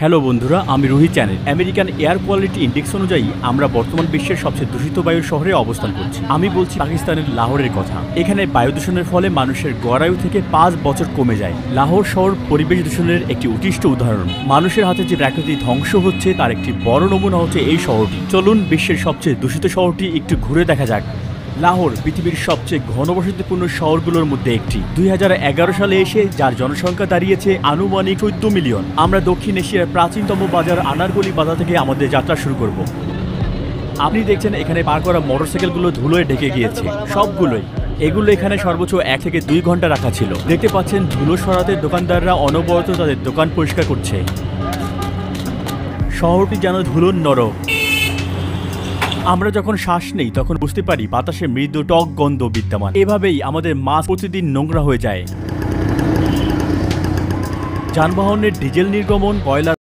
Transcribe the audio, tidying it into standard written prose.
Hello বন্ধুরা, আমি Ruhi channel. American air quality index অনুযায়ী আমরা বর্তমান বিশ্বের সবচেয়ে দূষিত বায়ুর শহরে অবস্থান করছি। আমি বলছি পাকিস্তানের লাহোরের কথা। এখানে বায়ু দূষণের ফলে মানুষের গড়ায়ু থেকে 5 বছর কমে যায়। লাহোর শহর পরিবেশ দূষণের একটি উৎকৃষ্ট উদাহরণ। মানুষের হাতে যে প্রাকৃতিক ধ্বংস হচ্ছে তার একটি বড় নমুনা হচ্ছে এই শহরটি। চলুন বিশ্বের সবচেয়ে দূষিত শহরটি একটু ঘুরে দেখা যাক। লাহোর পৃথিবীর সবচেয়ে ঘনবসতিপূর্ণ শহরগুলোর মধ্যে একটি। 2011 সালে এসে যার জনসংখ্যা দাঁড়িয়েছে আনুমানিক 14 মিলিয়ন। আমরা দক্ষিণ এশিয়ার প্রাচীনতম বাজার আনারগলি বাজার থেকে আমাদের যাত্রা শুরু করব। আপনি দেখছেন এখানে পার করা মোটরসাইকেলগুলো ধুলোয় ঢেকে গিয়েছে, সবগুলোই। এগুলো এখানে সর্বোচ্চ 1 থেকে 2 ঘন্টা রাখা ছিল। দেখতে পাচ্ছেন ধুলো সরাতে দোকানদাররা অনবরত তাদের দোকান পরিষ্কার করছে। শহরটি যেন ধুলোর নরক। আমরা যখন শ্বাস নেই তখন বুঝতে পারি বাতাসে মৃদু টক গন্ধ বিদ্যমান। এভাবেই আমাদের মাছ প্রতিদিন নোংরা হয়ে যায়। যানবাহনের ডিজেল নির্গমন, কয়লা